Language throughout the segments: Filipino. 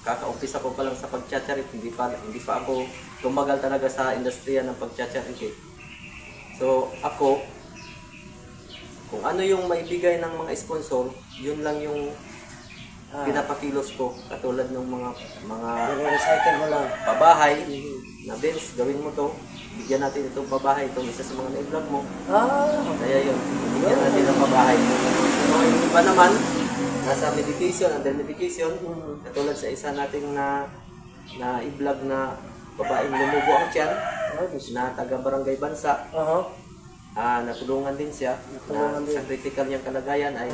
kaka-umpisa ko pa lang sa pagchacharit, hindi pa ako tumagal talaga sa industriya ng pagchacharit. So ako, kung ano yung maibigay ng mga sponsor, yun lang yung pinapakilos ko. Katulad ng mga recycle mo lang. pabahay na Vince, gawin mo to, bigyan natin itong pabahay, itong isa sa mga na-vlog mo. Kaya yun, bigyan natin ng pabahay. So yung iba naman, nasa medication, under medication, katulad sa isa nating na i-vlog na babaeng lumubo ang tiyan, na taga Barangay Bansa. Natulungan din siya, sa critical niyang kalagayan ay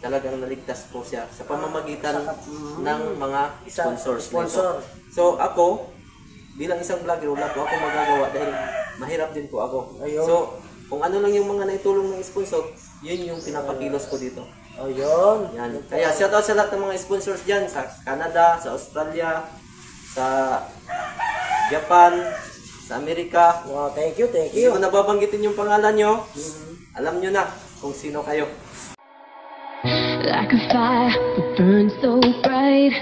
talagang naligtas po siya sa pamamagitan ng mga sponsors. So ako, bilang isang vlogger, wala po ako magagawa dahil mahirap din po ako. So kung ano lang yung mga naitulong ng sponsor, yun yung pinapakilos ko dito. Yan. Kaya shoutout sa lahat ng mga sponsors dyan, sa Canada, sa Australia, sa Japan, sa Amerika. Thank you. Hindi ko nababanggitin yung pangalan nyo. Alam nyo na kung sino kayo. Like a fire that burns so bright,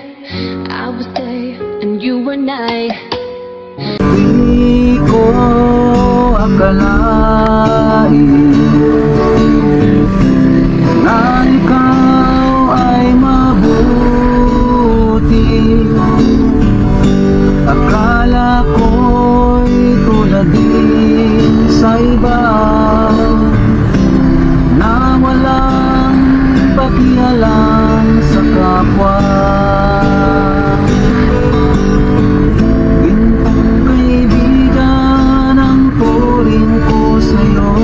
I was day and you were night. Di ko akalain na ikaw ay mabuti. Akala ko'y tulad din sa iba na walang pakialam sa kapwa. Gintong kaibigan ang turing ko sa'yo.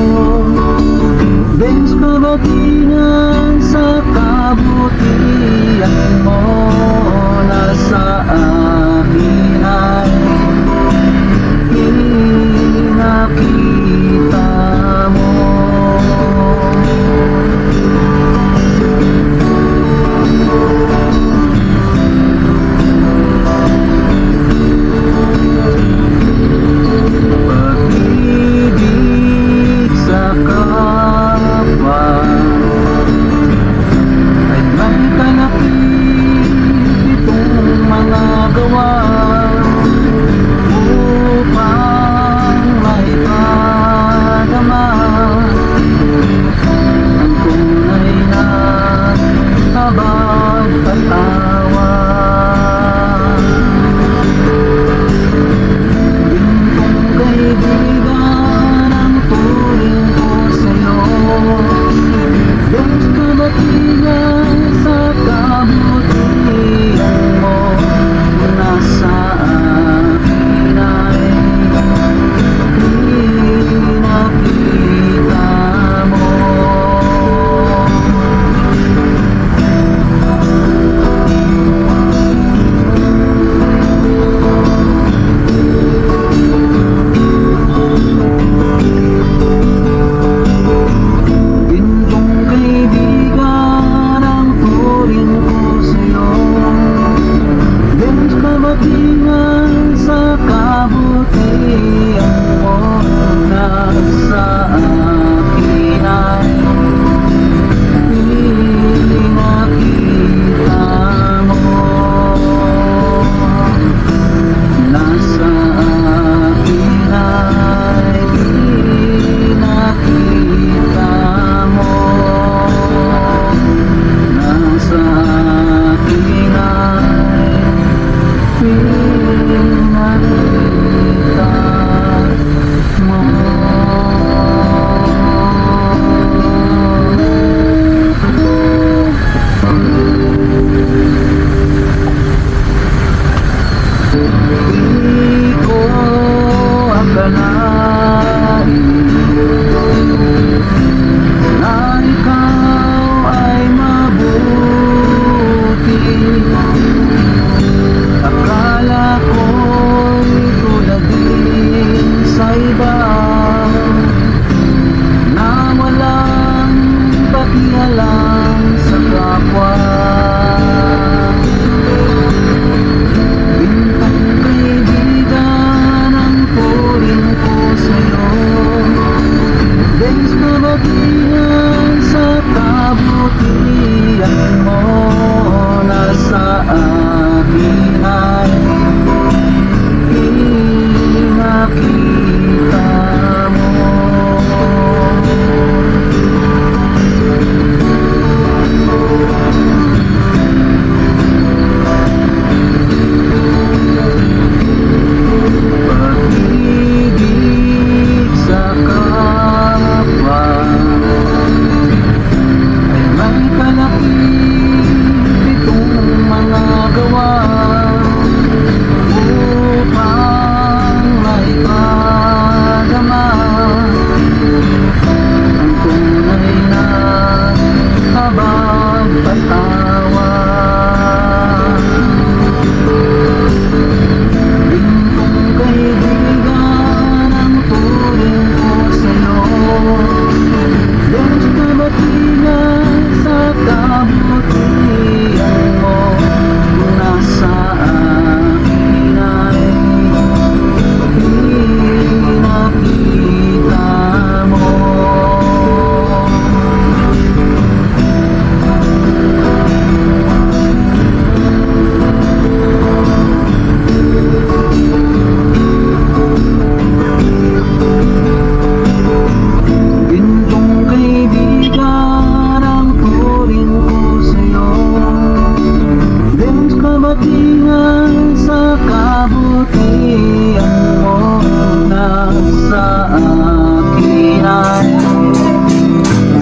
kabatingan sa kabutihan mo na sa akin ay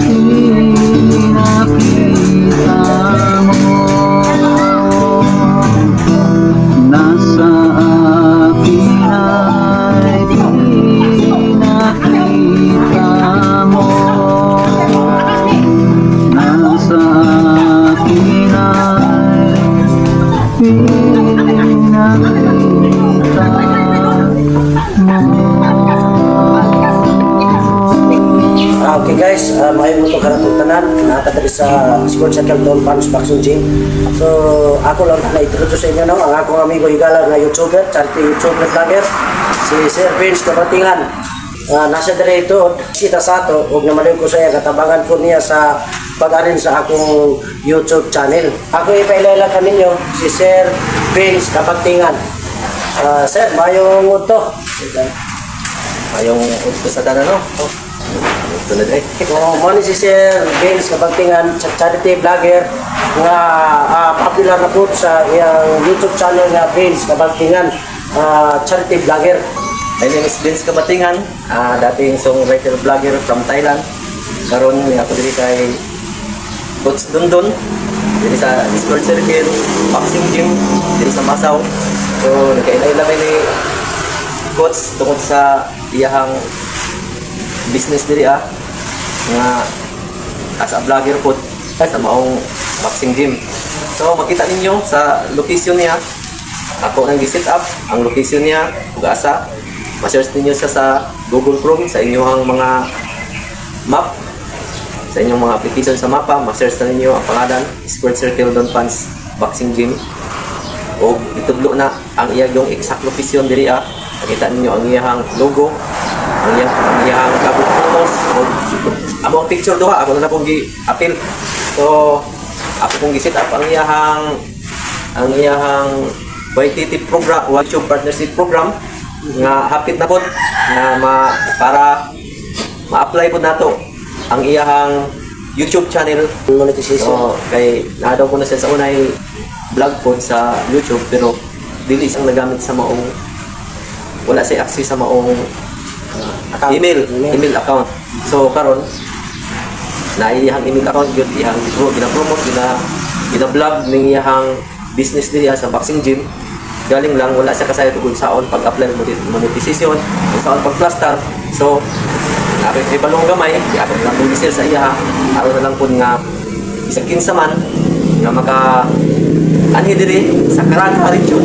pinakita mo. Nasa akin ay pinakita mo. Nasa akin ay pinakita Okay guys, may mo ito karatutanan nakatadari sa School Circle Don Pans Boxing Gym. So ako lang na-introduce sa inyo, no? Ang akong amigo higala na YouTuber, charity YouTuber vlogger, si Sir Vince Kabatingan. Nasa dito, kita sa ato, huwag naman ko sa iya, katabangan ko niya sa pag-arin sa akong YouTube channel. Ako ipailala ka ninyo, si Sir Vince Kabatingan. Sir, mayong to. Mayong uto sa tanan, no? Ito na dahil. Mo ni si Sir Vince Kabatingan, charity vlogger nga popular na po sa iyang YouTube channel nga Vince Kabatingan, charity vlogger. My name is Vince Kabatingan, dating songwriter vlogger from Thailand. Karon ako diri kay Coach Dundon, diri sa School Circle Boxing Gym, diri sa Masaw. So nagkailay ni Coach tungkol sa iyahang business diri nga as a vlogger po sa maong boxing gym. So makita ninyo sa location niya, ako nang gi-set up ang location niya ug asa. Ma-search ninyo sa Google Chrome sa inyong mga map, sa inyong mga application sa mapa, ma-search na ninyo ang pangalan School Circle Don Pans Boxing Gym. O itudlo na ang iyang exact location diri nakita ninyo ang iyang logo, ang iyang kabut photos, amo ang picture duha ako na pong gi-appeal. So ako pong gi-set up ang iyang YTT program, YouTube partnership program nga hapit na po na para ma-apply po nato ang iyang YouTube channel Monetization. So kay nadaw ko na siya sa unay vlog po sa YouTube pero dili siyang nagamit sa maong wala siya access sa maong email account. So karon na iyang email account gyud iyang gina-promote gina-vlog ning iyang business diri sa boxing gym. Galing lang wala siya kasayod kung saon pag-apply monetization, kung saon pag-plaster. So napit kay balong gamay, ako lang pong sale sa iya aron na lang pud nga isang kinsa man nga maka anhi diri sa Karana region.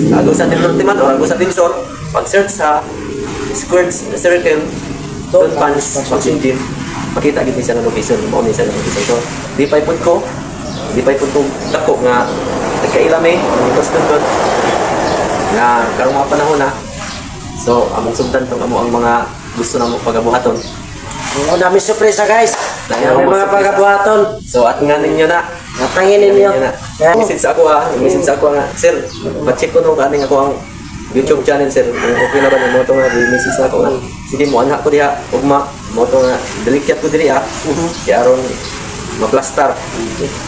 Ago sa Norte man o ago sa Tinsor, pag-search sa Squared Circle Don Pans Boxing Gym, makita gid siya ng location, mo ni siya ng location. So di pay pud ko dako nga nagkailame tapos doon nga karong mga panahon na. So among sugdan tong amo ang mga gusto namo pagabuhaton. Dami sorpresa guys. Dami mga pagabuhaton. So at nga ninyo na natangin ninyo. Message sa ako message sa ako nga sir, pa-check ko no kaning ako ang YouTube channel sir. Kung okay na ba mo to nga message na ako nga. Sige mo anak ko diha ugma mo to nga delicate ko diri kaya aron ma-plaster.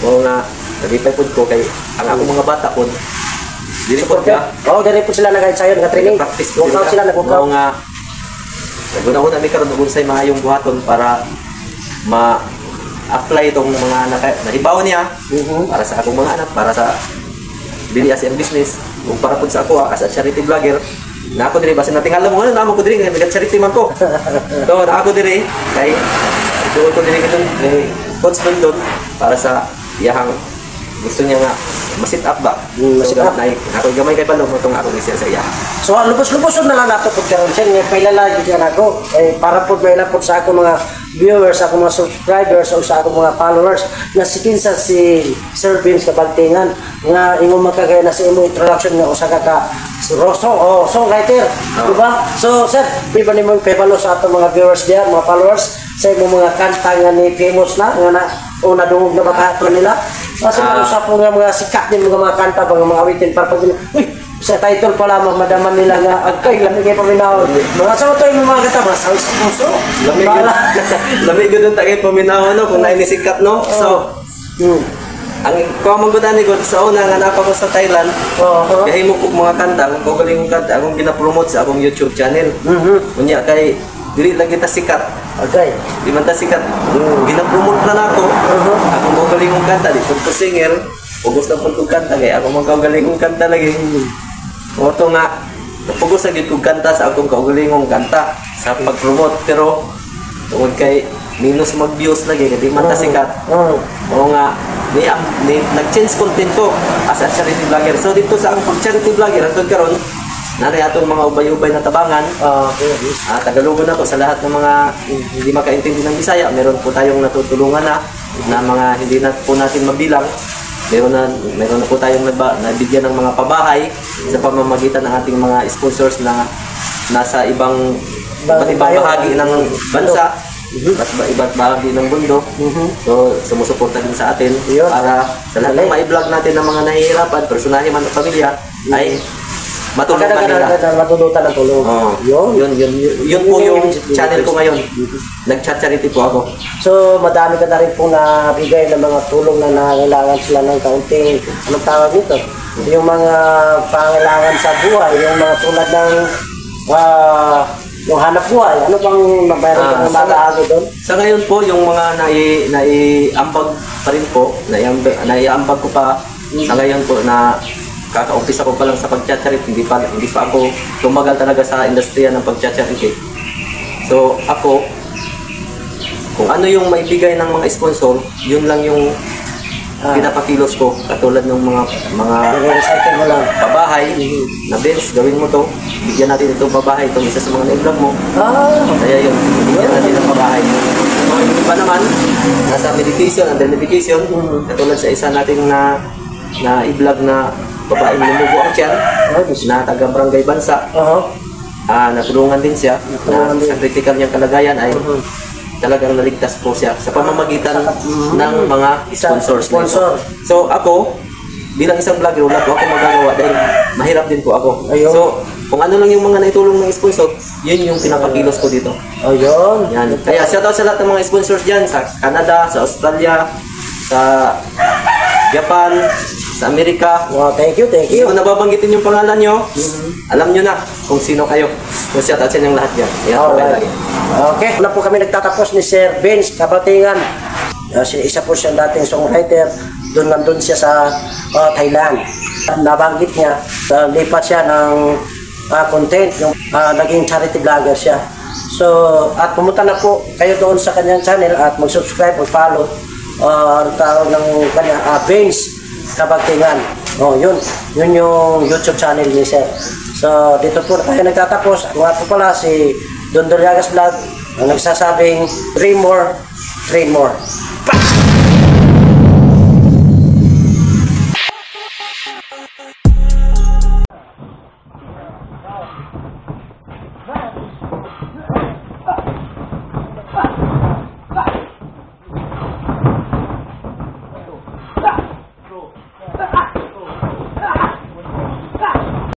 O nga nagipay pud ko kay ang akong mga bata pud dili pud ka. Dili po sila nag-sayon nga training. Practice Kung sila nagbukaw nga naguna-una mi karon og unsay maayong buhaton para ma-apply itong mga nahibaw niya para sa akong mga anak, para sa dili as a business ug para pud sa ako as a charity vlogger. Na ako diri basin natingala mo na mo ko diri nga charity man ko. So na ako diri kay ito ko diri kitong Coach Dundon para sa iyahang gusto niya nga ma-sit up ba? Ma-sit up. Ako gamay kay balong itong ako ni sa iya. So lubos-lubos na lang nato pud karon sir nga pailala gyud ako para pud maila pud sa ako mga viewers, ako mga subscribers o sa ako mga followers na si kinsa si Sir Vince Kabatingan nga ingon makagay na sa imong introduction nga usa ka roso o songwriter, di ba? So sir, piba nimo pebalo sa ato mga viewers diyan, mga followers sa imong mga kanta nga ni famous na nga na una dungog na bakato nila. Kasi sa po nga mga sikat din mga kanta mga awitin para pag sa title pa lamang madaman nila nga agkay lamig kay paminaw. Mga sa to yung mga kanta sa puso. Lamig gud ang tagay paminaw no kung naay ni sikat no. So ang kamanggutan ni God sa una nga napa ko sa Thailand, Oo. kaya mo ko mga kanta, kung galing kong kanta, akong gina-promote sa akong YouTube channel. Kunya kay dili lagi ta sikat. Okay. Di man ta sikat. Gina-promote na nako. Akong mo galing kong kanta, di ko singer. Pugos na po kong kanta kay akong magaling kong kanta lagi. Oto nga pugos sa gid kong kanta sa akong kaugalingong kanta sa pag-promote, pero tungod kay minus mag-views lagi kay di man ta sikat. Oo nga, nag-change content ko as a charity vlogger. So dito sa ang charity vlogger hangtod karon nanay atong mga ubay-ubay na tabangan. Tagalogon na po sa lahat ng mga hindi makaintindi ng Bisaya. Meron po tayong natutulungan na mga hindi na po natin mabilang. Meron na po tayong nabigyan ng mga pabahay sa pamamagitan ng ating mga sponsors na nasa iba't ibang bahagi ng bansa. Iba't bahagi ng bundok. So, sumusuporta din sa atin para sa lahat ng ma-vlog natin ng mga nahihirapan, personahe man o pamilya, ay matulungan nila. Matulutan ng tulong. Yun po yung channel ko ngayon. Nag-charity po ako. So, madami ka na rin pong nabigay ng mga tulong na nangailangan sila ng kaunting, anong tawag dito? Yung mga pangailangan sa buhay, yung mga tulad ng yung hanap buhay. Ano bang mabayaran ng mga doon? Sa ngayon po, yung mga naiambag pa rin po, naiambag ko pa sa ngayon po na kaka-umpisa ko pa lang sa pag-charity, hindi pa ako tumagal talaga sa industriya ng pag-charity. So ako, kung ano yung maibigay ng mga sponsor, yun lang yung pinapakilos ko, katulad ng mga recycle mo lang. pabahay na Vince, gawin mo to, bigyan natin itong pabahay, itong isa sa mga na-vlog mo. Kaya yun, bigyan natin ng pabahay. Yung iba naman, nasa medication, under medication, katulad sa isa nating na i-vlog na babaeng lumubo ang tiyan, na taga-barangay Bansa. Natulungan din siya, na sa critical niyang kalagayan ay talagang naligtas po siya sa pamamagitan ng mga sponsors. So ako, bilang isang vlogger, wala po ako magagawa dahil mahirap din po ako. So, kung ano lang yung mga naitulong ng sponsor, yun yung pinapakilos ko dito. Yan. Kaya shoutout sa lahat ng mga sponsors dyan, sa Canada, sa Australia, sa Japan, sa Amerika. Thank you. Kung nababanggitin yung pangalan nyo, alam nyo na kung sino kayo. So shoutout sa inyong lahat yan. Okay, wala po kami nagtatapos ni Sir Vince Kabatingan. Isa po siya dating songwriter. Doon siya sa Thailand. Nabanggit niya, lipat siya ng content, yung naging charity vlogger siya. So, at pumunta na po kayo doon sa kanyang channel at mag-subscribe, mag-follow. Ang tawag ng kanya, Vince Kabatingan. Yun yung YouTube channel ni Sir. So, dito po tayo nagtatapos. Nga po pala si Don Doriagas Vlog ang nagsasabing, train more.